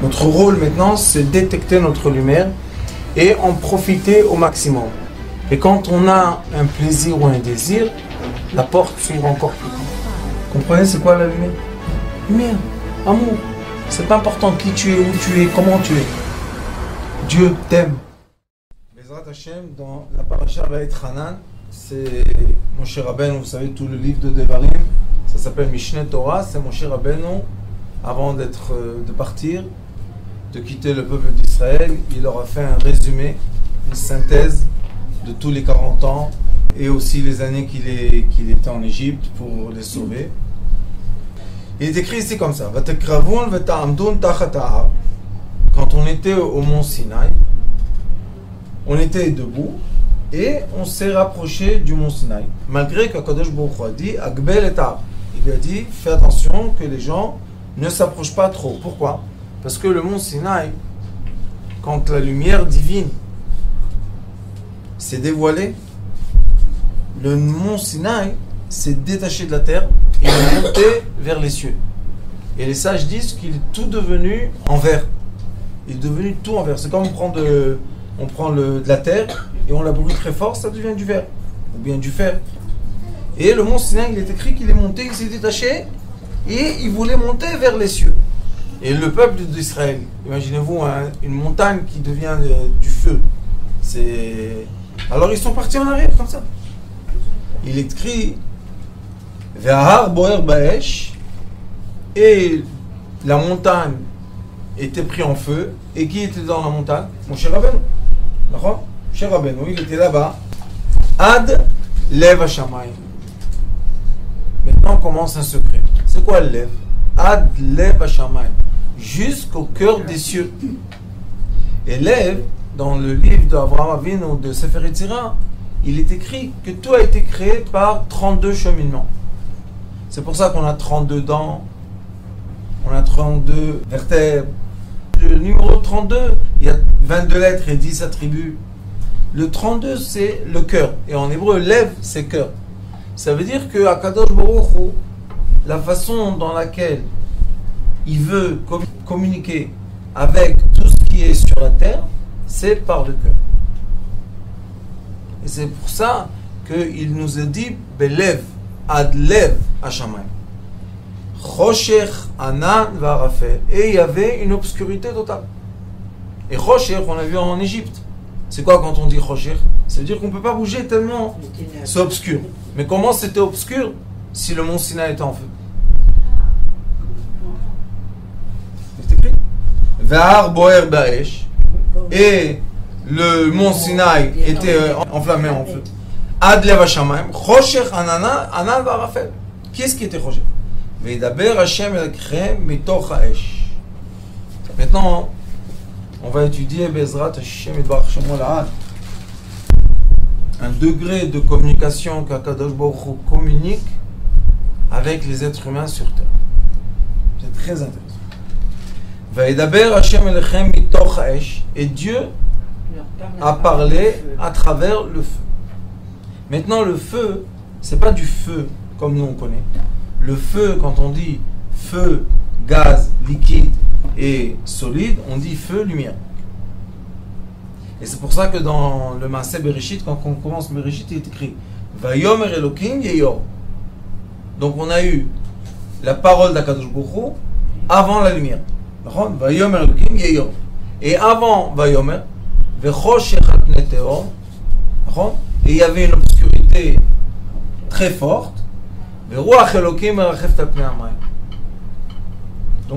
Notre rôle maintenant, c'est détecter notre lumière et en profiter au maximum. Et quand on a un plaisir ou un désir, la porte s'ouvre encore plus. Comprenez, c'est quoi la lumière? Lumière, amour. C'est pas important qui tu es, où tu es, comment tu es. Dieu t'aime. Bezrat Hashem, dans la paracha Va'et Hanan, c'est Moshe Rabbeinu, vous savez, tout le livre de Devarim, ça s'appelle Mishneh Torah, c'est Moshe Rabbeinu, avant de partir, de quitter le peuple d'Israël, il leur a fait un résumé, une synthèse de tous les 40 ans et aussi les années qu'il était en Égypte pour les sauver. Il est écrit ici comme ça: Vatekravun veta'amdun tachat ha'ar. Quand on était au mont Sinaï, on était debout et on s'est rapproché du mont Sinaï. Malgré qu'Akadosh Baruch Hu a dit Agbel et Tar. Il lui a dit fais attention que les gens ne s'approchent pas trop. Pourquoi? Parce que le mont Sinaï, quand la lumière divine s'est dévoilée, le mont Sinaï s'est détaché de la terre et est monté vers les cieux. Et les sages disent qu'il est tout devenu en verre. Il est devenu tout en verre. C'est comme on prend de la terre et on la brûle très fort, ça devient du verre ou bien du fer. Et le mont Sinaï, il est écrit qu'il est monté, il s'est détaché et il voulait monter vers les cieux. Et le peuple d'Israël, imaginez-vous une montagne qui devient du feu. Alors ils sont partis en arrière comme ça. Il est écrit Ve'ahar boer ba'esh, et la montagne était prise en feu. Et qui était dans la montagne? Moshe Rabbeinu. D'accord? Moshe Rabbeinu, il était là-bas. Ad lev hashamayim. Maintenant commence un secret. C'est quoi le lev? Ad lev hashamayim. Jusqu'au cœur des cieux. Et lev, dans le livre d'Avraham Avinu de Sefer Yetzirah, il est écrit que tout a été créé par 32 cheminements. C'est pour ça qu'on a 32 dents, on a 32 vertèbres. Le numéro 32, il y a 22 lettres et 10 attributs. Le 32, c'est le cœur. Et en hébreu, lev, c'est cœur. Ça veut dire que Akadosh Baruch Hu, la façon dans laquelle il veut communiquer avec tout ce qui est sur la terre, c'est par le cœur. Et c'est pour ça qu'il nous a dit Belev, ad lev hashamayim. Choshech, Anan, Varafel. Et il y avait une obscurité totale. Et Choshech, on l'a vu en Égypte. C'est quoi quand on dit Choshech? Ça veut dire qu'on ne peut pas bouger tellement c'est obscur. Mais comment c'était obscur si le mont Sinaï était en feu? C'est écrit. Ve'ar boer ba'esh. Et le mont Sinaï était enflammé en feu. Ad lev hashamayim. Choshech, Anan, Varafel. Qui est-ce qui était Choshech? Maintenant, on va étudier Bezrat Hashem Yitbarach Shemo La'ad, un degré de communication qu'Akadosh Baruch Hu communique avec les êtres humains sur terre. C'est très intéressant. Vayedaber Hashem Elechem mitoch ha'esh, et Dieu a parlé à travers le feu. Maintenant, le feu, c'est pas du feu comme nous on connaît. Le feu, quand on dit feu, gaz, liquide et solide, on dit feu, lumière. Et c'est pour ça que dans le Maaseh Bereshit, quand on commence Bereshit, il est écrit Vayomer Elokim Yeyor. Donc on a eu la parole d'Akadosh Baruch Hu avant la lumière. Vayomer Elokim Yeyor. Et avant Vayomer, Vechoshech al pnei teor. Et il y avait une obscurité très forte. Donc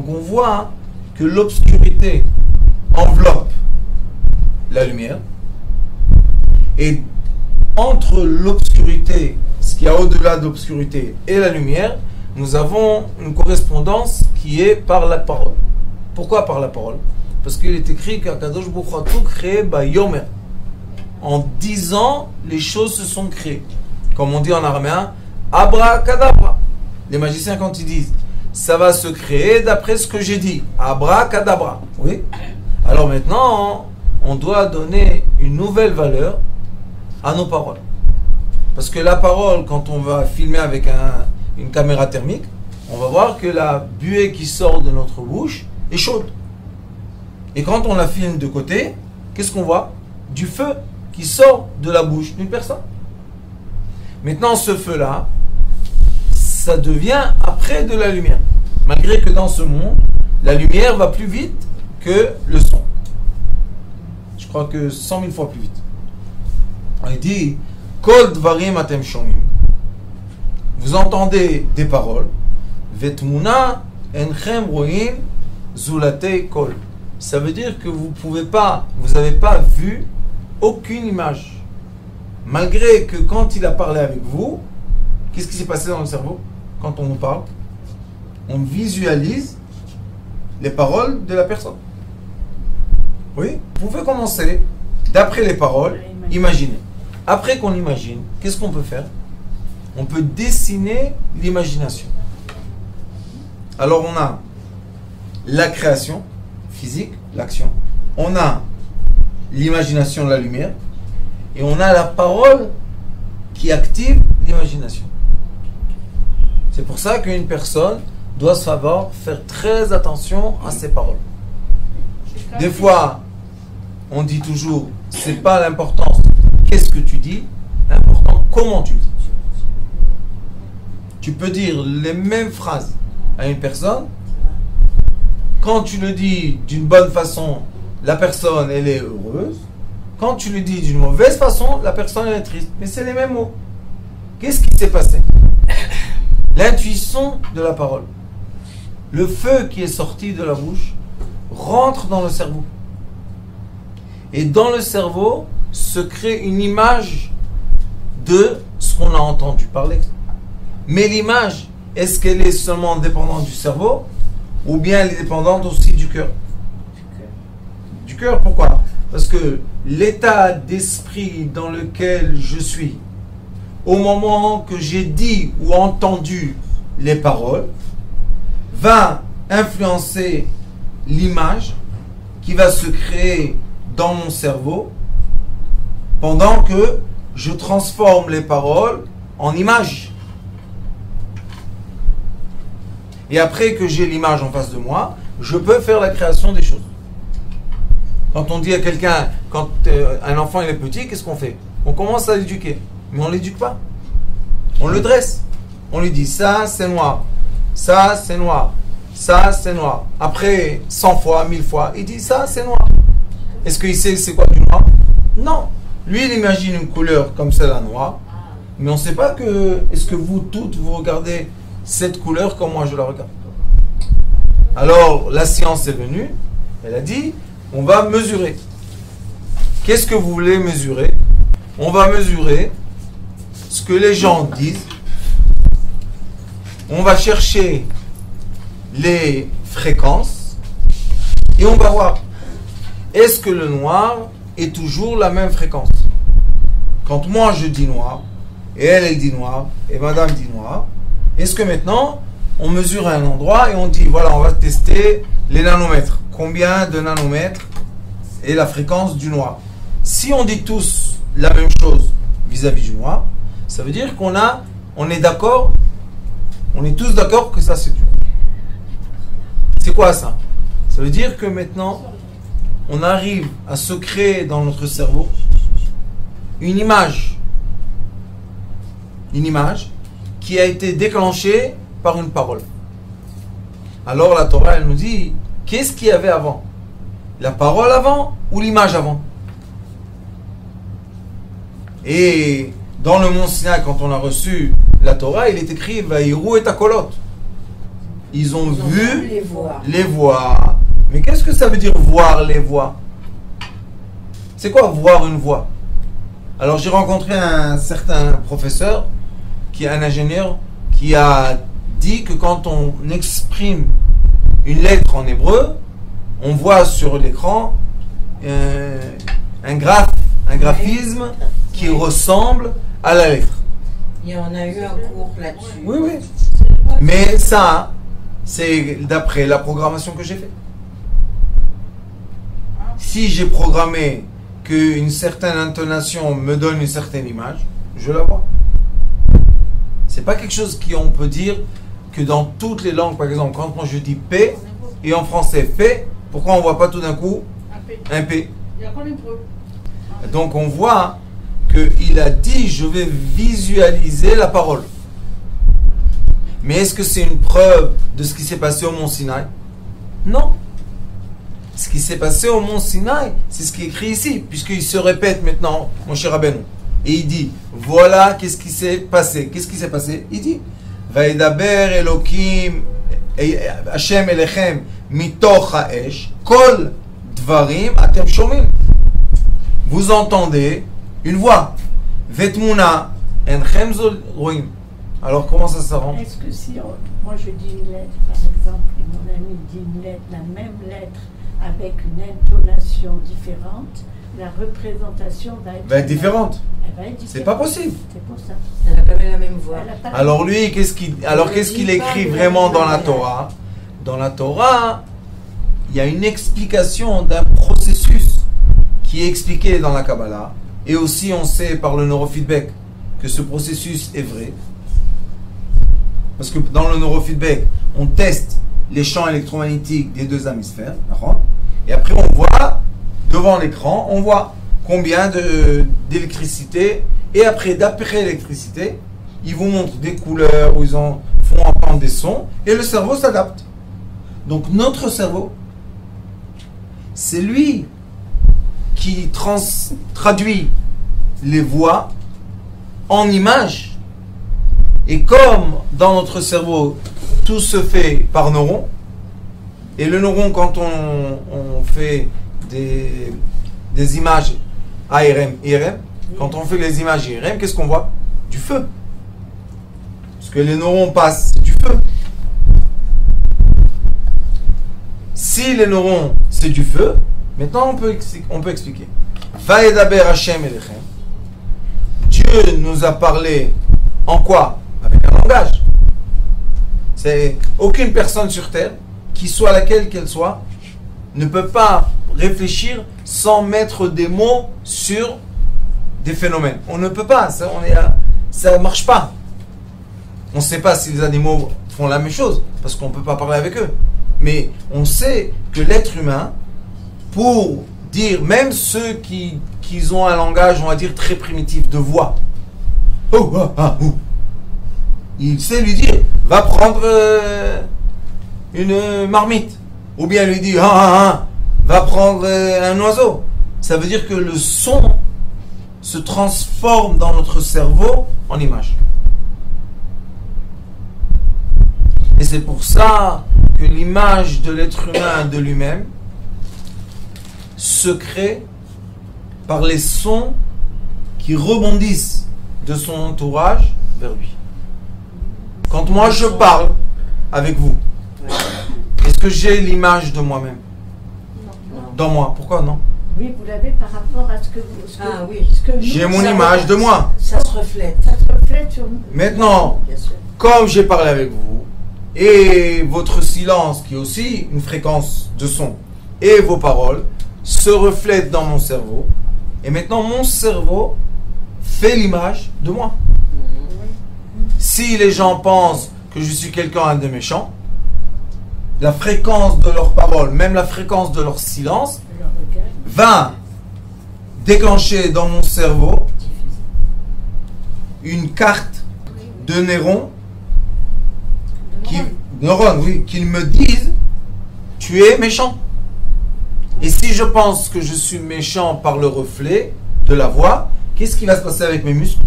on voit que l'obscurité enveloppe la lumière, et entre l'obscurité, ce qu'il y a au-delà de l'obscurité, et la lumière, nous avons une correspondance qui est par la parole. Pourquoi par la parole? Parce qu'il est écrit qu'Akadosh Baruch Hu a tout créé Bayomer. En 10 ans, les choses se sont créées. Comme on dit en araméen, Abracadabra. Les magiciens, quand ils disent ça va se créer d'après ce que j'ai dit, Abracadabra. Oui. Alors maintenant, on doit donner une nouvelle valeur à nos paroles. Parce que la parole, quand on va filmer avec une caméra thermique, on va voir que la buée qui sort de notre bouche est chaude. Et quand on la filme de côté, qu'est-ce qu'on voit? Du feu qui sort de la bouche d'une personne. Maintenant, ce feu-là, ça devient après de la lumière. Malgré que dans ce monde, la lumière va plus vite que le son. Je crois que 100 000 fois plus vite. Il dit, Kol dvarim atem shomim. Vous entendez des paroles. Vetmuna enchem roim zulatei kol. Ça veut dire que vous n'avez pas vu aucune image. Malgré que quand il a parlé avec vous, qu'est-ce qui s'est passé dans le cerveau quand on nous parle? On visualise les paroles de la personne. Oui, vous pouvez commencer d'après les paroles, imaginer. Après qu'on imagine, qu'est-ce qu'on peut faire? On peut dessiner l'imagination. Alors on a la création physique, l'action. On a l'imagination, la lumière. Et on a la parole qui active l'imagination. C'est pour ça qu'une personne doit savoir faire très attention à ses paroles. Des fois, on dit toujours, c'est pas l'importance qu'est-ce que tu dis, l'important comment tu le dis. Tu peux dire les mêmes phrases à une personne. Quand tu le dis d'une bonne façon, la personne elle est heureuse. Quand tu le dis d'une mauvaise façon, la personne elle est triste. Mais c'est les mêmes mots. Qu'est-ce qui s'est passé? L'intuition de la parole. Le feu qui est sorti de la bouche rentre dans le cerveau. Et dans le cerveau se crée une image de ce qu'on a entendu parler. Mais l'image, est-ce qu'elle est seulement dépendante du cerveau ou bien elle est dépendante aussi du cœur? Du cœur, pourquoi? Parce que l'état d'esprit dans lequel je suis, au moment que j'ai dit ou entendu les paroles, va influencer l'image qui va se créer dans mon cerveau pendant que je transforme les paroles en images. Et après que j'ai l'image en face de moi, je peux faire la création des choses. Quand on dit à quelqu'un, quand un enfant il est petit, qu'est-ce qu'on fait? On commence à l'éduquer, mais on ne l'éduque pas. On le dresse. On lui dit, ça c'est noir, ça c'est noir, ça c'est noir. Après 100 fois, 1000 fois, il dit, ça c'est noir. Est-ce qu'il sait c'est quoi du noir? Non. Lui, il imagine une couleur comme celle-là noire, mais on ne sait pas que, est-ce que vous toutes, vous regardez cette couleur comme moi je la regarde? Alors, la science est venue, elle a dit, on va mesurer. Qu'est-ce que vous voulez mesurer? On va mesurer ce que les gens disent. On va chercher les fréquences et on va voir, est-ce que le noir est toujours la même fréquence? Quand moi je dis noir, et elle dit noir, et madame dit noir, est-ce que maintenant on mesure à un endroit et on dit, voilà, on va tester les nanomètres. Combien de nanomètres est la fréquence du noir? Si on dit tous la même chose vis-à-vis du noir, ça veut dire on est d'accord, on est tous d'accord que ça c'est du noir. C'est quoi ça? Ça veut dire que maintenant, on arrive à se créer dans notre cerveau une image qui a été déclenchée par une parole. Alors la Torah, elle nous dit, qu'est-ce qu'il y avait avant? La parole avant ou l'image avant? Et dans le mont Sinaï, quand on a reçu la Torah, il est écrit Vaïrou et Akolot. Ils ont vu les voix. Mais qu'est-ce que ça veut dire voir les voix? C'est quoi voir une voix? Alors j'ai rencontré un certain professeur, qui est un ingénieur, qui a dit que quand on exprime une lettre en hébreu, on voit sur l'écran un graphisme qui ressemble à la lettre. Et on a eu un cours là-dessus. Oui, oui. Mais ça, c'est d'après la programmation que j'ai faite. Si j'ai programmé qu'une certaine intonation me donne une certaine image, je la vois. C'est pas quelque chose qu'on peut dire que dans toutes les langues, par exemple, quand moi je dis P, et en français P, Pourquoi on ne voit pas tout d'un coup un P? Il y a quoi l'hébreu? Donc on voit qu'il a dit je vais visualiser la parole. Mais est-ce que c'est une preuve de ce qui s'est passé au mont Sinaï? Non. Ce qui s'est passé au mont Sinaï, c'est ce qui est écrit ici, puisqu'il se répète maintenant, mon cher Rabbeinu. Et il dit, voilà qu'est-ce qui s'est passé. Qu'est-ce qui s'est passé? Il dit, Vaïdaber Elokim Hashem Elechem mitoch ha'esh kol dvarim atem shomim. Vous entendez une voix. Vetmuna enchem zol roim. Alors comment ça s'arrange? Est-ce que si moi je dis une lettre, par exemple, et mon ami dit une lettre, la même lettre, avec une intonation différente, la représentation va être différente. Elle va être différente. C'est pas possible. C'est pour ça. Elle n'a pas eu la même voix. Elle a pas- Alors lui, qu'est-ce qu'il écrit vraiment dans la Torah? Dans la Torah, il y a une explication d'un processus qui est expliqué dans la Kabbalah. Et aussi, on sait par le neurofeedback que ce processus est vrai. Parce que dans le neurofeedback, on teste les champs électromagnétiques des deux hémisphères. D'accord? Et après, on voit, devant l'écran, on voit combien d'électricité. Et après, d'après l'électricité, ils vous montrent des couleurs, où ils font entendre des sons. Et le cerveau s'adapte. Donc notre cerveau, c'est lui qui traduit les voix en images. Et comme dans notre cerveau, tout se fait par neuron, et le neuron, quand on fait des images ARM, IRM, quand on fait les images IRM, qu'est-ce qu'on voit? Du feu. Parce que les neurones passent, c'est du feu. Si les neurones, c'est du feu, maintenant on peut expliquer. Vaïdaber Hashem Elechem. Dieu nous a parlé en quoi? Avec un langage. C'est aucune personne sur terre, qui soit laquelle qu'elle soit, ne peut pas réfléchir sans mettre des mots sur des phénomènes. On ne peut pas, ça ne marche pas. On ne sait pas si les animaux font la même chose, parce qu'on ne peut pas parler avec eux. Mais on sait que l'être humain, pour dire, même ceux qui ont un langage, on va dire, très primitif de voix, oh, ah, ah, oh. Il sait lui dire, va prendre une marmite. Ou bien lui dire, ah, ah, ah, va prendre un oiseau. Ça veut dire que le son se transforme dans notre cerveau en image. Et c'est pour ça que l'image de l'être humain de lui-même se crée par les sons qui rebondissent de son entourage vers lui. Quand moi je parle avec vous, est-ce que j'ai l'image de moi-même dans moi? Pourquoi non? Oui, vous l'avez par rapport à ce que vous... Oui. J'ai mon image de moi. Ça se reflète. Ça se reflète sur nous. Maintenant, Bien sûr. comme j'ai parlé avec vous, et votre silence, qui est aussi une fréquence de son, et vos paroles, se reflètent dans mon cerveau. Et maintenant, mon cerveau fait l'image de moi. Si les gens pensent que je suis quelqu'un de méchant, la fréquence de leurs paroles, même la fréquence de leur silence, Le regard. va déclencher dans mon cerveau une carte de neurones, qui me disent tu es méchant. Et si je pense que je suis méchant par le reflet de la voix, qu'est-ce qui va se passer avec mes muscles?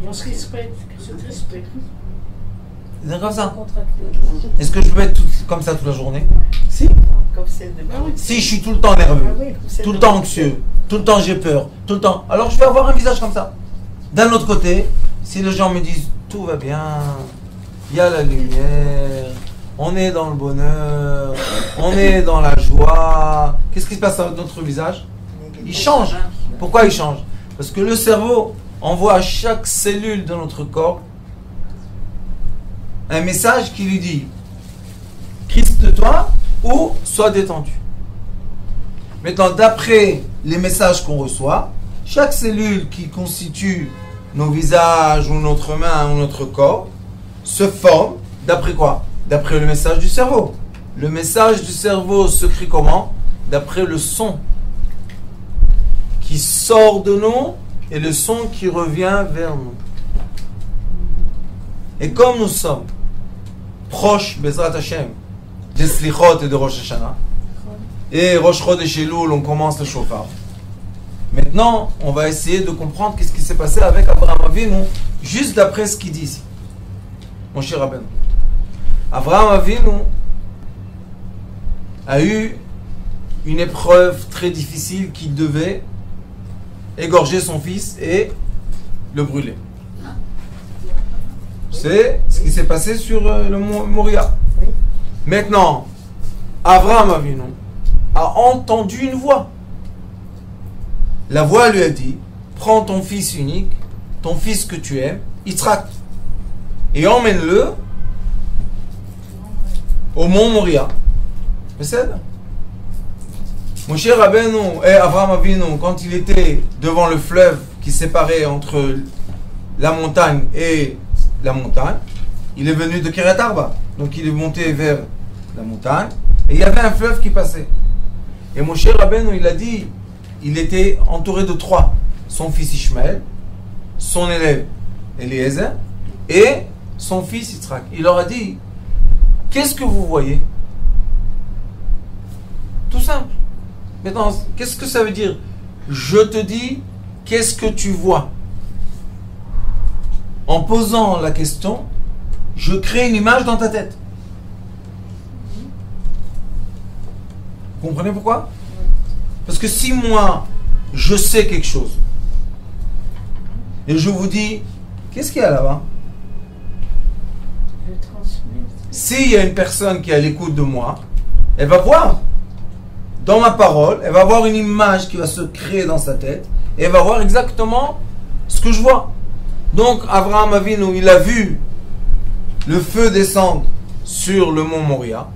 On se respecte. Se respecte. C'est comme ça. Contracté. Est-ce que je peux être comme ça toute la journée? Si. Comme celle de Si je suis tout le temps nerveux, Ah oui, tout le temps anxieux, tout le temps j'ai peur, tout le temps, alors je vais avoir un visage comme ça. D'un autre côté, si les gens me disent tout va bien, il y a la lumière, on est dans le bonheur, on est dans la joie, qu'est-ce qui se passe avec notre visage? Il change. Pourquoi il change? Parce que le cerveau envoie à chaque cellule de notre corps un message qui lui dit crispe-toi ou sois détendu. Maintenant, d'après les messages qu'on reçoit, chaque cellule qui constitue nos visages ou notre main ou notre corps se forme d'après quoi? D'après le message du cerveau. Le message du cerveau s'écrit comment? D'après le son qui sort de nous et le son qui revient vers nous. Et comme nous sommes proches, Bezrat Hashem, des Slichot et de Rosh Hashanah, et Rosh Chodesh Elul, on commence le shofar. Maintenant, on va essayer de comprendre qu'est-ce qui s'est passé avec Abraham Avinu, juste d'après ce qu'il dit ici. Mon cher Rabbeinu. Abraham Avinu a eu une épreuve très difficile qui devait égorger son fils et le brûler. C'est ce qui s'est passé sur le mont Moria. Maintenant, Abraham Avinu a entendu une voix. La voix lui a dit: prends ton fils unique, ton fils que tu aimes, Yitzhak, et emmène-le au mont Moria. C'est ça. Mon cher Rabbeinu et Abraham Avinu, quand il était devant le fleuve qui séparait entre la montagne et la montagne, il est venu de Kiryat Arba. Donc il est monté vers la montagne et il y avait un fleuve qui passait. Et mon cher Rabbeinu, il a dit, il était entouré de trois: son fils Ishmaël, son élève Eliezer et son fils Yitzhak. Il leur a dit: qu'est-ce que vous voyez? Tout simple. Maintenant, qu'est-ce que ça veut dire? Je te dis, qu'est-ce que tu vois? En posant la question, je crée une image dans ta tête. Vous comprenez pourquoi? Parce que si moi, je sais quelque chose, et je vous dis, qu'est-ce qu'il y a là-bas? Je transmets. S'il y a une personne qui est à l'écoute de moi, elle va voir. Dans ma parole, elle va voir une image qui va se créer dans sa tête, et elle va voir exactement ce que je vois. Donc, Abraham Avinu, il a vu le feu descendre sur le mont Moria,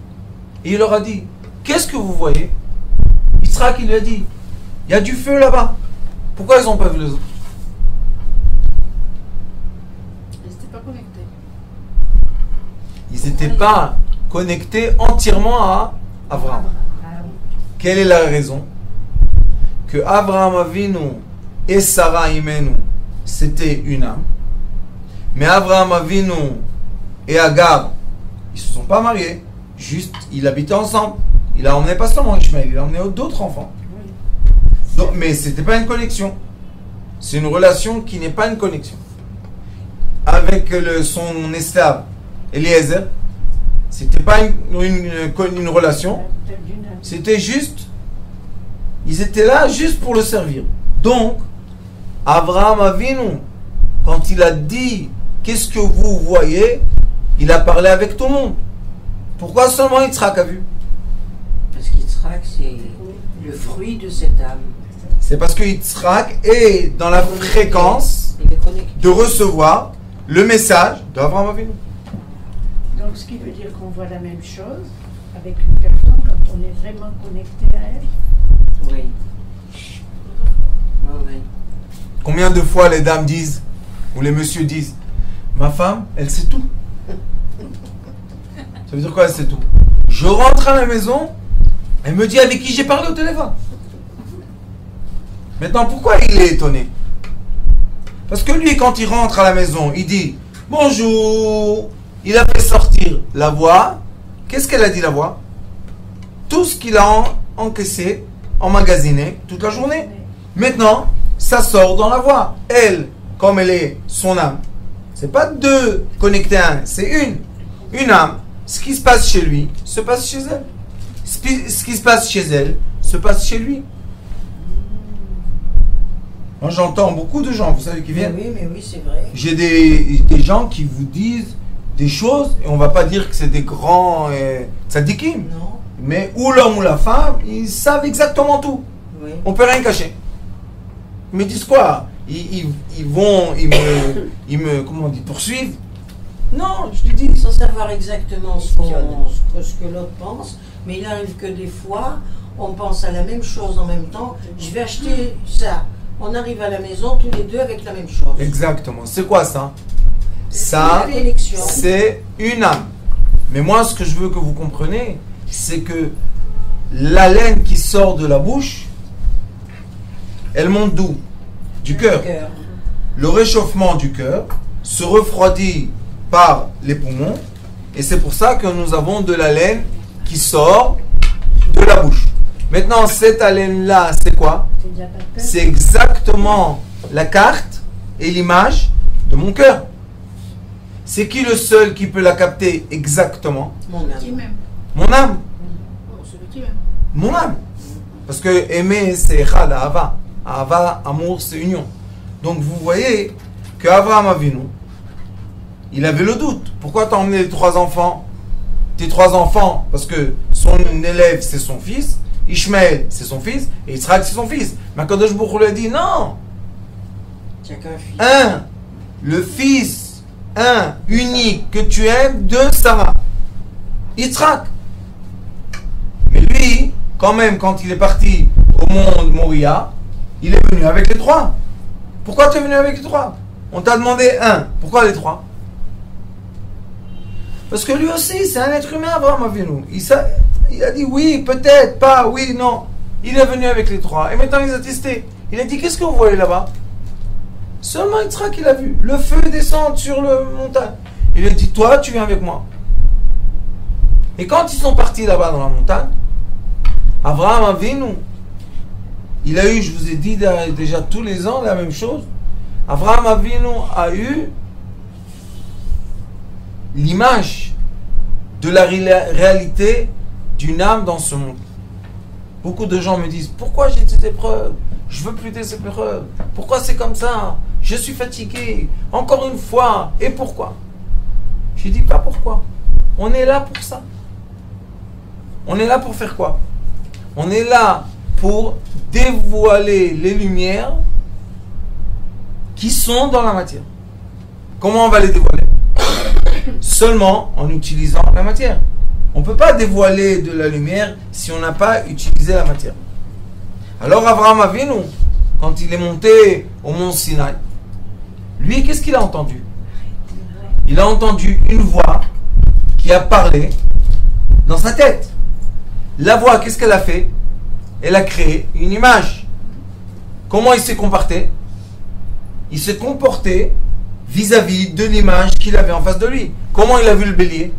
et il leur a dit: qu'est-ce que vous voyez? Yitzhak, il lui a dit: il y a du feu là-bas. Pourquoi ils n'ont pas vu les autres? Ils n'étaient pas connectés. Ils n'étaient pas connectés entièrement à Abraham. Quelle est la raison? Que Abraham Avinu et Sarah Imenu, c'était une âme. Mais Abraham Avinu et Agar, ils ne se sont pas mariés. Juste, ils habitaient ensemble. Il a emmené pas seulement Ishmael, il a emmené d'autres enfants. Donc, mais ce n'était pas une connexion. C'est une relation qui n'est pas une connexion. Avec son esclave Eliezer, c'était pas une relation. C'était juste, ils étaient là juste pour le servir. Donc, Abraham Avinu, quand il a dit qu'est-ce que vous voyez, il a parlé avec tout le monde. Pourquoi seulement Yitzhak a vu? Parce qu'Yitzhak, c'est le fruit de cette âme. C'est parce que Yitzhak est dans la fréquence Il est connecté. de recevoir le message d'Abraham Avinu. Donc, ce qui veut dire qu'on voit la même chose avec une personne quand on est vraiment connecté à elle. Oui. Oui. Combien de fois les dames disent, ou les messieurs disent: ma femme, elle sait tout. Ça veut dire quoi, elle sait tout? Je rentre à la maison, elle me dit avec qui j'ai parlé au téléphone. Maintenant, pourquoi il est étonné? Parce que lui, quand il rentre à la maison, il dit bonjour. Il a fait sortir la voix. Qu'est-ce qu'elle a dit, la voix? Tout ce qu'il a encaissé, emmagasiné toute la journée. Maintenant, ça sort dans la voix. Elle, comme elle est son âme, c'est pas deux connectés à un, c'est une âme. Ce qui se passe chez lui se passe chez elle. Ce qui se passe chez elle se passe chez lui. Moi, j'entends beaucoup de gens, vous savez, qui viennent. Mais oui, c'est vrai. J'ai des gens qui vous disent des choses, et on va pas dire que c'est des grands tzadikim, Non. mais ou l'homme ou la femme, ils savent exactement tout. Oui. On peut rien cacher. Ils me disent quoi? Ils me comment on dit, poursuivent? Non, je lui dis. Sans savoir exactement ce que l'autre pense, mais il arrive que des fois, on pense à la même chose en même temps. Je vais acheter ça. On arrive à la maison tous les deux avec la même chose. Exactement. C'est quoi ça? C'est Ça, une connexion. c'est une âme. Mais moi, ce que je veux que vous compreniez, c'est que la laine qui sort de la bouche, elle monte d'où? Du cœur. Le réchauffement du cœur se refroidit par les poumons, et c'est pour ça que nous avons de la laine qui sort de la bouche. Maintenant, cette haleine-là, c'est quoi? C'est exactement la carte et l'image de mon cœur. C'est qui le seul qui peut la capter exactement? Mon Qui âme. m'aime. Mon âme. Oh, celui qui m'aime. Mon âme. Parce que aimer, c'est echad, ahava. Ahava, amour, c'est union. Donc vous voyez que Abraham Avinu, il avait le doute. Pourquoi t'as emmené les 3 enfants? Tes 3 enfants, parce que son élève, c'est son fils. Ishmaël, c'est son fils. Et Yitzhak, c'est son fils. Mais Kadosh Baruch Hu lui a dit non. Il n'y a qu'un fils. Le fils, unique que tu aimes de Sarah. Yitzhak. Mais lui, quand même, quand il est parti au monde Moria, il est venu avec les 3. Pourquoi tu es venu avec les 3? On t'a demandé 1. Pourquoi les 3? Parce que lui aussi, c'est un être humain, Abraham Avinu. Il a dit oui, peut-être, pas, oui, non. Il est venu avec les 3. Et maintenant, il a testé. Il a dit, qu'est-ce que vous voyez là-bas? Seulement Yitzhak, il a vu. Le feu descendre sur le montagne. Il a dit, toi, tu viens avec moi. Et quand ils sont partis là-bas dans la montagne, Abraham Avinu, il a eu, je vous ai dit déjà tous les ans, la même chose. Abraham Avinu a eu l'image de la réalité d'une âme dans ce monde. Beaucoup de gens me disent, pourquoi j'ai des épreuves? Je veux plus des épreuves. Pourquoi c'est comme ça? Je suis fatigué. Encore une fois. Et pourquoi? Je dis pas pourquoi. On est là pour ça. On est là pour faire quoi? On est là pour dévoiler les lumières qui sont dans la matière. Comment on va les dévoiler? Seulement en utilisant la matière. On ne peut pas dévoiler de la lumière si on n'a pas utilisé la matière. Alors Abraham Avinu, quand il est monté au mont Sinaï, lui, qu'est-ce qu'il a entendu? Il a entendu une voix qui a parlé dans sa tête. La voix, qu'est-ce qu'elle a fait? Elle a créé une image. Comment il s'est comporté? Il s'est comporté vis-à-vis de l'image qu'il avait en face de lui. Comment il a vu le bélier?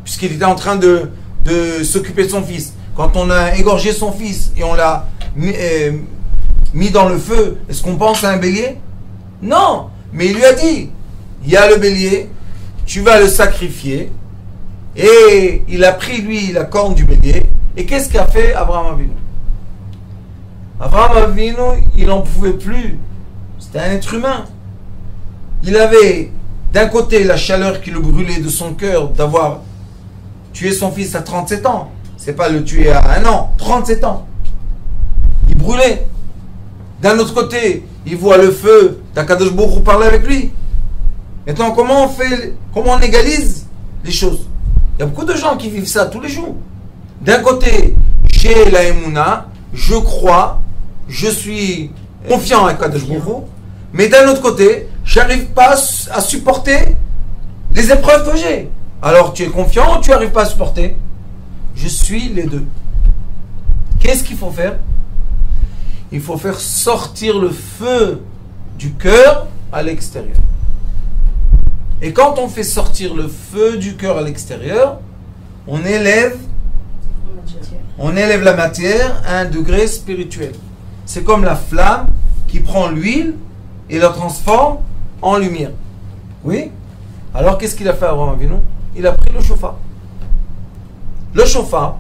Puisqu'il était en train de s'occuper de son fils. Quand on a égorgé son fils et on l'a mis dans le feu, est-ce qu'on pense à un bélier? Non. Mais il lui a dit, il y a le bélier, tu vas le sacrifier. Et il a pris, lui, la corne du bélier. Et qu'est-ce qu'a fait Abraham Avinu? Abraham Avinu, il n'en pouvait plus. C'était un être humain. Il avait d'un côté la chaleur qui le brûlait de son cœur d'avoir tué son fils à 37 ans. C'est pas le tuer à 1 an, 37 ans. Il brûlait. D'un autre côté, il voit le feu d'Akadosh Baruch Hu parler avec lui. Maintenant, comment on égalise les choses? Il y a beaucoup de gens qui vivent ça tous les jours. D'un côté, j'ai la Emouna, je crois, je suis confiant avec Akadosh Baruch Hu, mais d'un autre côté, j'arrive pas à supporter les épreuves que j'ai. Alors, tu es confiant ou tu n'arrives pas à supporter? Je suis les deux. Qu'est-ce qu'il faut faire? Il faut faire sortir le feu du cœur à l'extérieur. Et quand on fait sortir le feu du cœur à l'extérieur, on élève la matière à un degré spirituel. C'est comme la flamme qui prend l'huile et la transforme en lumière. Oui? Alors qu'est-ce qu'il a fait Abraham Avinu? Il a pris le shofar. Le shofar,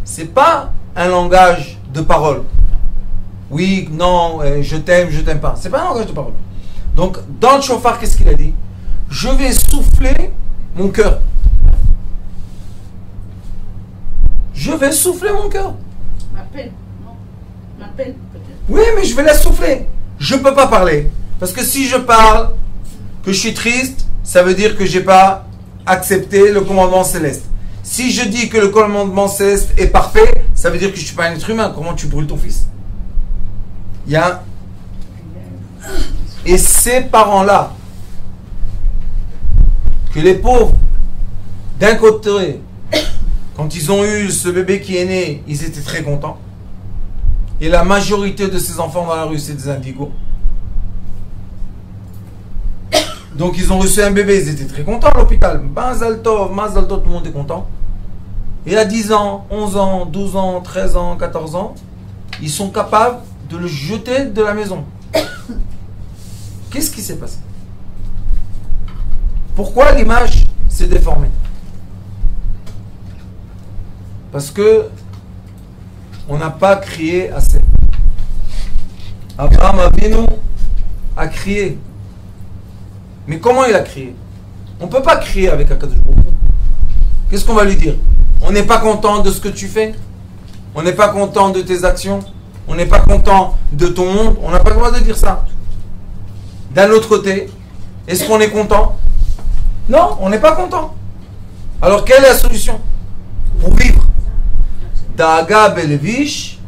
c'est pas un langage de parole. Oui, non, je t'aime pas. C'est pas un langage de parole. Donc, dans le shofar, qu'est-ce qu'il a dit? Je vais souffler mon cœur. Je vais souffler mon cœur. Ma peine, non. Ma peine, peut-être. Oui, mais je vais la souffler. Je ne peux pas parler. Parce que si je parle, que je suis triste, ça veut dire que je n'ai pas accepté le commandement céleste. Si je dis que le commandement céleste est parfait, ça veut dire que je ne suis pas un être humain. Comment tu brûles ton fils? Il y a... Et ces parents-là, que les pauvres, d'un côté, Quand ils ont eu ce bébé qui est né, ils étaient très contents. Et la majorité de ces enfants dans la rue, c'est des indigos. Donc ils ont reçu un bébé, ils étaient très contents à l'hôpital. Mazal tov, tout le monde est content. Et à 10 ans, 11 ans, 12 ans, 13 ans, 14 ans, ils sont capables de le jeter de la maison. Qu'est-ce qui s'est passé? Pourquoi l'image s'est déformée? Parce que on n'a pas crié assez. Abraham Avinu a crié. Mais comment il a crié? On ne peut pas crier avec Akadosh Baruch Hu. Qu'est-ce qu'on va lui dire? On n'est pas content de ce que tu fais? On n'est pas content de tes actions? On n'est pas content de ton monde? On n'a pas le droit de dire ça. D'un autre côté, est-ce qu'on est content? Non, on n'est pas content. Alors quelle est la solution pour vivre? Da'aga belevish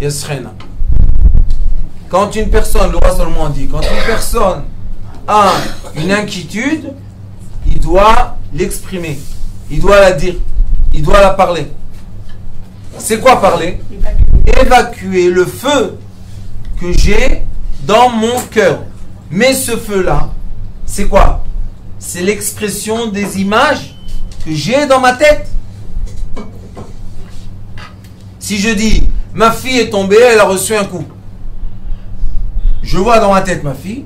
yasrena. Quand une personne, le roi Salomon dit, quand une personne a une inquiétude, il doit l'exprimer, il doit la dire, il doit la parler. C'est quoi parler? Évacuer le feu que j'ai dans mon cœur. Mais ce feu-là, c'est quoi? C'est l'expression des images que j'ai dans ma tête. Si je dis, ma fille est tombée, elle a reçu un coup. Je vois dans ma tête ma fille,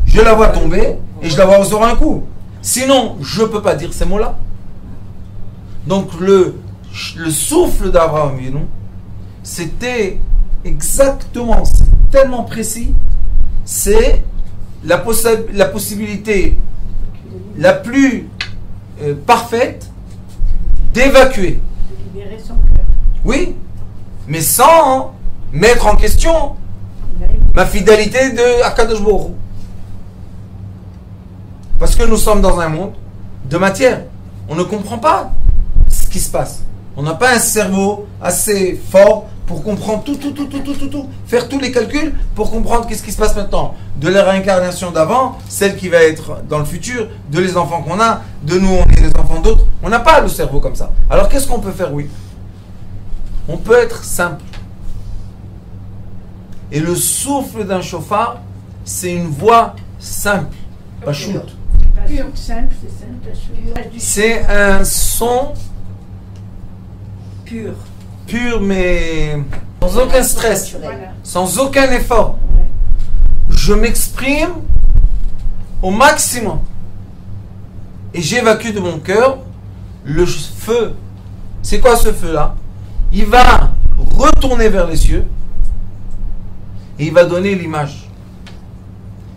je la vois tomber et je la vois recevoir un coup. Sinon, je ne peux pas dire ces mots-là. Donc le souffle d'Abraham, c'était exactement, c'est tellement précis, c'est la possibilité la plus parfaite d'évacuer. De libérer son cœur. Oui, mais sans mettre en question ma fidélité de Akadosh Baruch Hu. Parce que nous sommes dans un monde de matière. On ne comprend pas ce qui se passe. On n'a pas un cerveau assez fort pour comprendre tout. Faire tous les calculs pour comprendre qu'est-ce qui se passe maintenant. De la réincarnation d'avant, celle qui va être dans le futur, de les enfants qu'on a, de nous, on est les enfants d'autres. On n'a pas le cerveau comme ça. Alors qu'est-ce qu'on peut faire? Oui. On peut être simple. Et le souffle d'un chauffard, c'est une voix simple. Pas shoot. Simple, c'est simple. C'est un son Pur. pur, mais sans aucun stress, Voilà. sans aucun effort. Ouais. Je m'exprime au maximum. Et j'évacue de mon cœur le feu. C'est quoi ce feu-là? Il va retourner vers les cieux et il va donner l'image.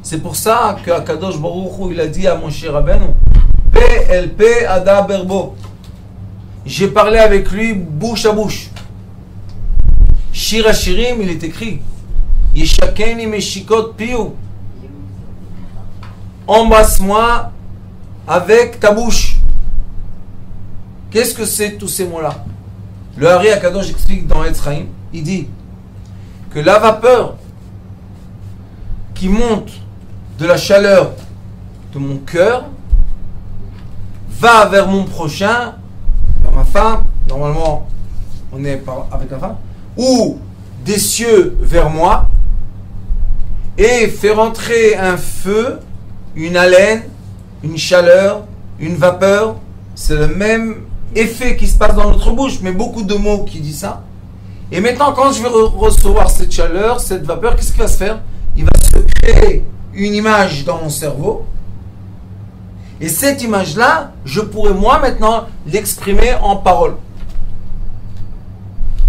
C'est pour ça que Akadosh Baruch Hu, il a dit à Moshe Rabbeinu, PLP Ada Berbo. J'ai parlé avec lui bouche à bouche. Shir Hashirim, il est écrit, Yeshakeni Meshikot Piu. Embrasse-moi avec ta bouche. Qu'est-ce que c'est tous ces mots-là? Le Hari Akadosh explique dans Etz Chaim, il dit que la vapeur qui monte de la chaleur de mon cœur va vers mon prochain, vers ma femme, normalement on est avec la femme, ou des cieux vers moi, et fait rentrer un feu, une haleine, une chaleur, une vapeur. C'est le même effet qui se passe dans notre bouche, mais beaucoup de mots qui disent ça. Et maintenant, quand je vais recevoir cette chaleur, cette vapeur, qu'est-ce qui va se faire? Il va se créer une image dans mon cerveau. Et cette image-là, je pourrais moi maintenant l'exprimer en parole.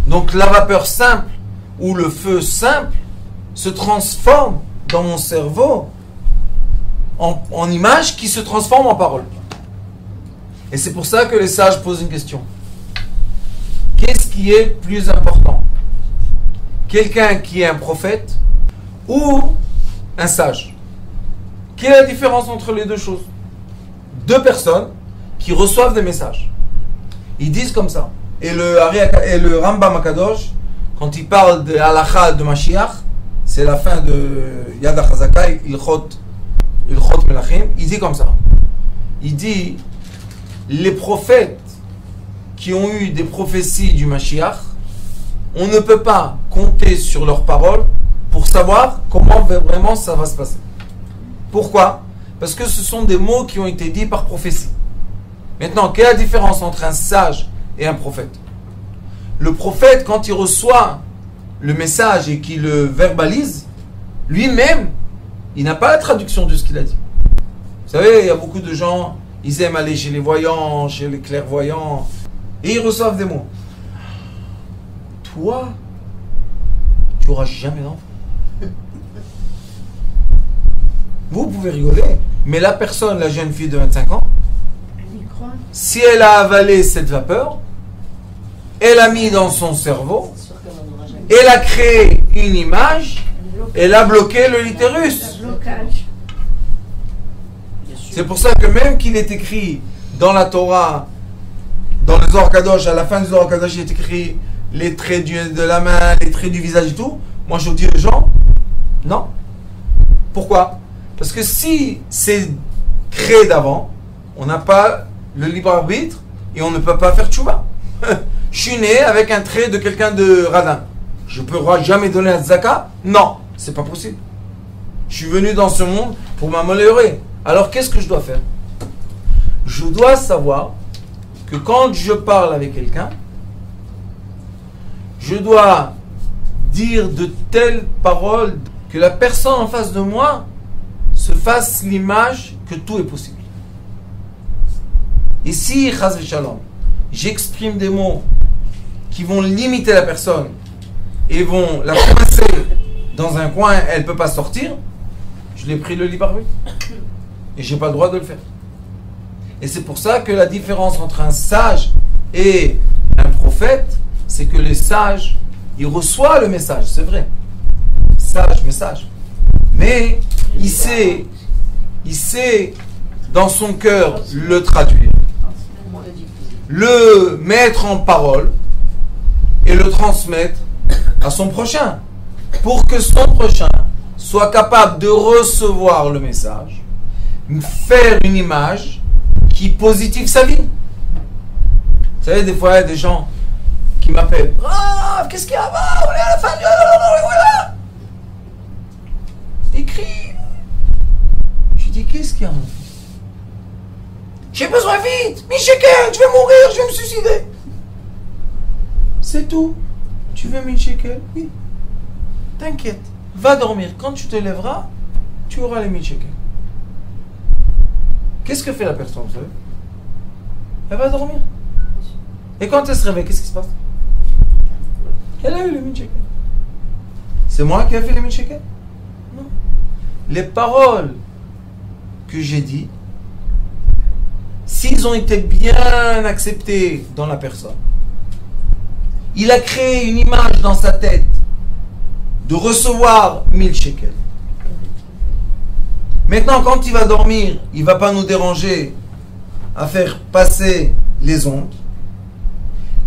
Donc la vapeur simple ou le feu simple se transforme dans mon cerveau en image qui se transforme en parole. Et c'est pour ça que les sages posent une question. Qu'est-ce qui est plus important? Quelqu'un qui est un prophète ou un sage? Quelle est la différence entre les deux choses? Deux personnes qui reçoivent des messages. Ils disent comme ça. Et le Rambam Akadosh, quand il parle de Halakha de Mashiach, c'est la fin de Yad HaChazakai, Ilchot Melachim, il dit comme ça. Il dit, les prophètes qui ont eu des prophéties du Mashiach, on ne peut pas compter sur leurs paroles pour savoir comment vraiment ça va se passer. Pourquoi? Parce que ce sont des mots qui ont été dits par prophétie. Maintenant, quelle est la différence entre un sage et un prophète? Le prophète, quand il reçoit le message et qu'il le verbalise, lui-même, il n'a pas la traduction de ce qu'il a dit. Vous savez, il y a beaucoup de gens, ils aiment aller chez les voyants, chez les clairvoyants, et ils reçoivent des mots. Toi, tu n'auras jamais d'enfant. Vous pouvez rigoler, mais la personne, la jeune fille de 25 ans, si elle a avalé cette vapeur, elle a mis dans son cerveau, elle a créé une image, elle a bloqué le litérus. C'est pour ça que même qu'il est écrit dans la Torah, dans le Zohar Kadosh, à la fin du Zohar Kadosh, il est écrit les traits de la main, les traits du visage et tout. Moi, je dis aux gens, non. Pourquoi? Parce que si c'est créé d'avant, on n'a pas le libre arbitre et on ne peut pas faire tchouba. Je suis né avec un trait de quelqu'un de radin. Je ne pourrai jamais donner un zaka? Non, c'est pas possible. Je suis venu dans ce monde pour m'améliorer. Alors qu'est-ce que je dois faire? Je dois savoir que quand je parle avec quelqu'un, je dois dire de telles paroles que la personne en face de moi se fasse l'image que tout est possible. Et si, chas v'shalom, j'exprime des mots qui vont limiter la personne et vont la coincer dans un coin, elle ne peut pas sortir, je l'ai pris le libre arbitre. Et je n'ai pas le droit de le faire. Et c'est pour ça que la différence entre un sage et un prophète, c'est que le sage, il reçoit le message, c'est vrai. Sage, message. Mais il sait dans son cœur le traduire, le mettre en parole et le transmettre à son prochain, pour que son prochain soit capable de recevoir le message, faire une image qui positive sa vie. Vous savez, des fois, il y a des gens qui m'appellent. Ah, qu'est-ce qu'il y a? On est à la fin du... Voilà. Écris. Je dis, qu'est-ce qu'il y a, mon fils? J'ai besoin vite. 1000 shekels, je vais mourir, je vais me suicider. C'est tout. Tu veux 1000 shekels? Oui. T'inquiète. Va dormir. Quand tu te lèveras, tu auras les 1000 shekels. Qu'est-ce que fait la personne, vous savez? Elle va dormir. Et quand elle se réveille, qu'est-ce qui se passe? Elle a eu les 1000 shekels. C'est moi qui ai fait les 1000 shekels? Non. Les paroles que j'ai dites, s'ils ont été bien acceptés dans la personne, il a créé une image dans sa tête de recevoir 1000 shekels. Maintenant, quand il va dormir, il ne va pas nous déranger à faire passer les ondes.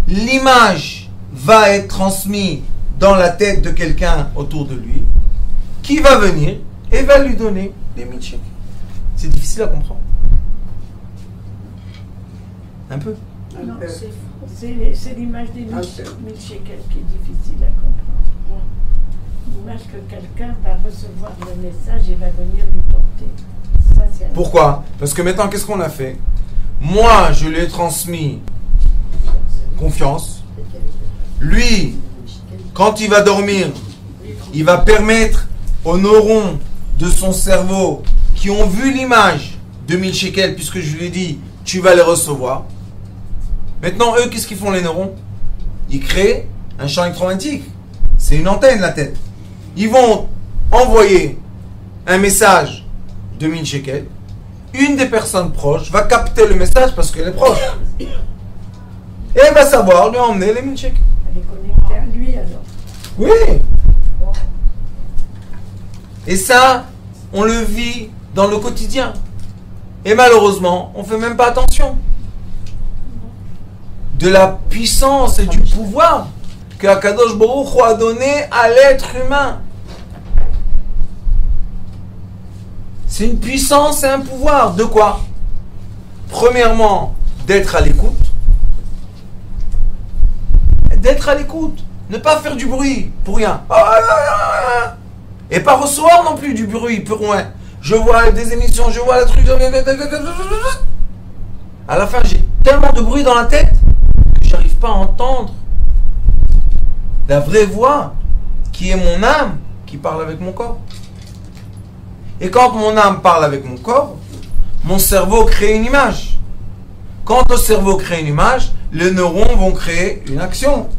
L'image va être transmise dans la tête de quelqu'un autour de lui, qui va venir et va lui donner les 1000 shekels. C'est difficile à comprendre. Un peu. Non, c'est l'image des 1000 shekels qui est difficile à comprendre. L'image que quelqu'un va recevoir le message et va venir lui porter. Ça, pourquoi? Parce que maintenant, qu'est-ce qu'on a fait? Moi, je lui ai transmis confiance. Lui, quand il va dormir, il va permettre aux neurones de son cerveau qui ont vu l'image de 1000 shekels, puisque je lui ai dit, tu vas les recevoir. Maintenant, eux, qu'est-ce qu'ils font, les neurones? Ils créent un champ électromagnétique. C'est une antenne, la tête. Ils vont envoyer un message de 1000 shekels. Une des personnes proches va capter le message parce qu'elle est proche. Et elle va savoir lui emmener les 1000 shekels. Elle est connectée à lui alors. Oui. Et ça, on le vit dans le quotidien. Et malheureusement, on ne fait même pas attention. De la puissance et du pouvoir que Akadosh Baruch Hu a donné à l'être humain. C'est une puissance et un pouvoir. De quoi? Premièrement, d'être à l'écoute. d'être à l'écoute. Ne pas faire du bruit pour rien. Et pas recevoir non plus du bruit pour rien. Je vois des émissions, je vois le truc. À la fin, j'ai tellement de bruit dans la tête que j'arrive pas à entendre la vraie voix qui est mon âme qui parle avec mon corps. Et quand mon âme parle avec mon corps, mon cerveau crée une image. Quand le cerveau crée une image, les neurones vont créer une action.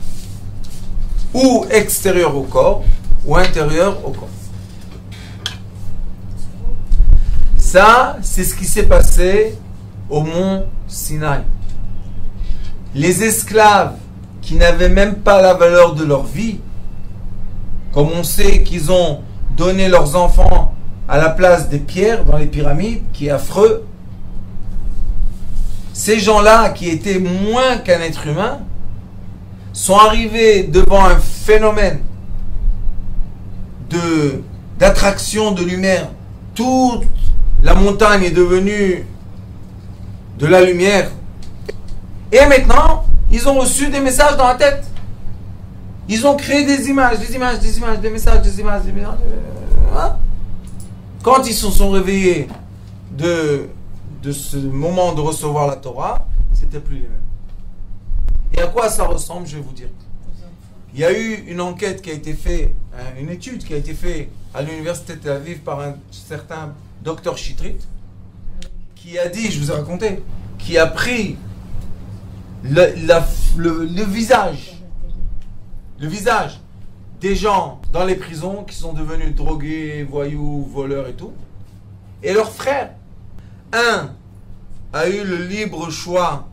Ou extérieure au corps, ou intérieure au corps. Ça, c'est ce qui s'est passé au mont Sinaï. Les esclaves qui n'avaient même pas la valeur de leur vie, comme on sait qu'ils ont donné leurs enfants à la place des pierres dans les pyramides, qui est affreux, ces gens-là qui étaient moins qu'un être humain sont arrivés devant un phénomène d'attraction de lumière. Toute la montagne est devenue de la lumière. Et maintenant, ils ont reçu des messages dans la tête. Ils ont créé des images, des messages, des images. Quand ils se sont réveillés de ce moment de recevoir la Torah, c'était plus les mêmes. Et à quoi ça ressemble, je vais vous dire. Il y a eu une enquête qui a été faite, une étude qui a été faite à l'université de Tel Aviv par un certain docteur Chitrit, qui a dit, je vous ai raconté, qui a pris le visage des gens dans les prisons qui sont devenus drogués, voyous, voleurs et tout, et leurs frères. Un a eu le libre choix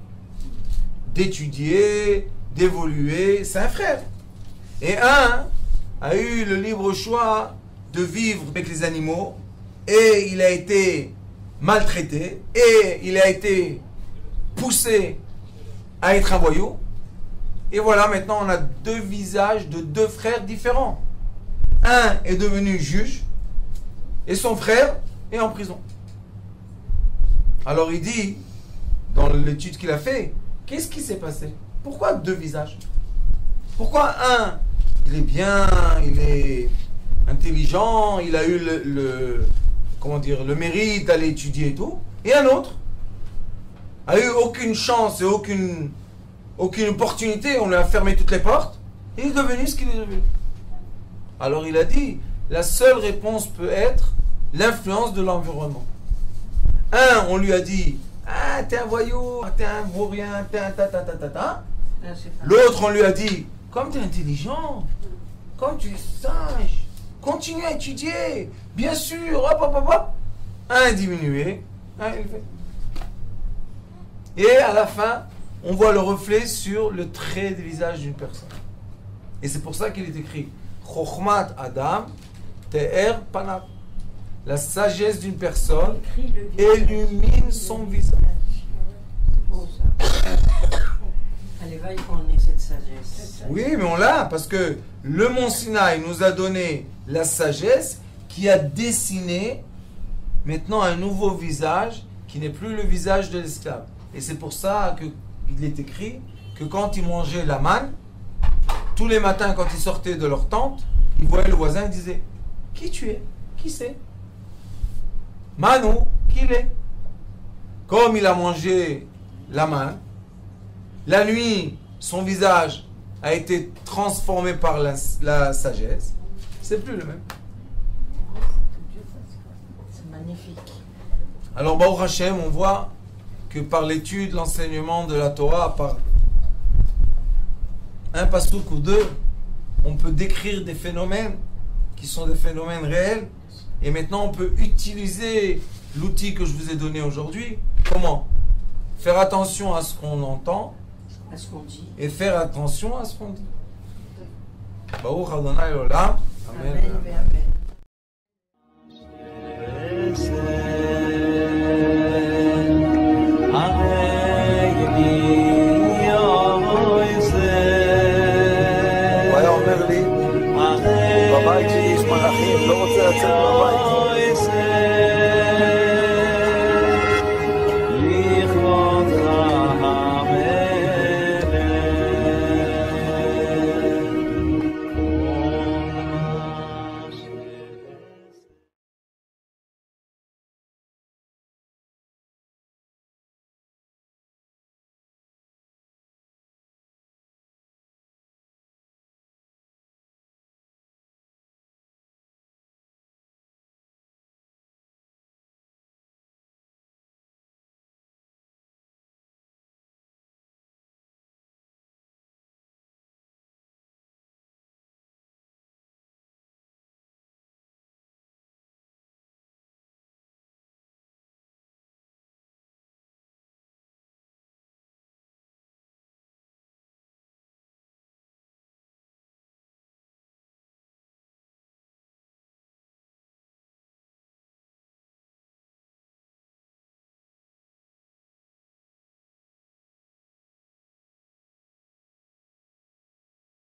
d'étudier, d'évoluer, c'est un frère. Et un a eu le libre choix de vivre avec les animaux, et il a été maltraité, et il a été poussé à être un voyou. Et voilà, maintenant on a deux visages de deux frères différents. Un est devenu juge, et son frère est en prison. Alors il dit, dans l'étude qu'il a fait, qu'est-ce qui s'est passé? Pourquoi deux visages? Pourquoi un, il est bien, il est intelligent, il a eu le mérite d'aller étudier et tout, et un autre a eu aucune chance et aucune opportunité, on lui a fermé toutes les portes, et il est devenu ce qu'il est devenu. Alors il a dit, la seule réponse peut être l'influence de l'environnement. Un, on lui a dit, ah, t'es un voyou, t'es un vaurien, t'es un ta. L'autre, on lui a dit, comme t'es intelligent, comme tu es sage, continue à étudier, bien sûr, hop. Un diminué, un élevé. Et à la fin, on voit le reflet sur le trait du visage d'une personne. Et c'est pour ça qu'il est écrit, Chochmat Adam, Te'er Panav. La sagesse d'une personne illumine son visage. Allez, va y qu'on ait cette sagesse. Oui, mais on l'a, parce que le mont Sinaï nous a donné la sagesse qui a dessiné maintenant un nouveau visage qui n'est plus le visage de l'esclave. Et c'est pour ça qu'il est écrit que quand ils mangeaient la manne, tous les matins quand ils sortaient de leur tente, ils voyaient le voisin et disaient, qui tu es? Qui c'est? Manu, qui l'est? Comme il a mangé la manne, la nuit, son visage a été transformé par la sagesse. C'est plus le même. C'est magnifique. Alors, Baruch Hashem, on voit que par l'étude, l'enseignement de la Torah, par un passouk ou deux, on peut décrire des phénomènes qui sont des phénomènes réels. Et maintenant, on peut utiliser l'outil que je vous ai donné aujourd'hui. Comment? Faire attention à ce qu'on entend, à ce qu'on dit, et faire attention à ce qu'on dit. Baruch Adonai Olam. Amen. Amen. Amen.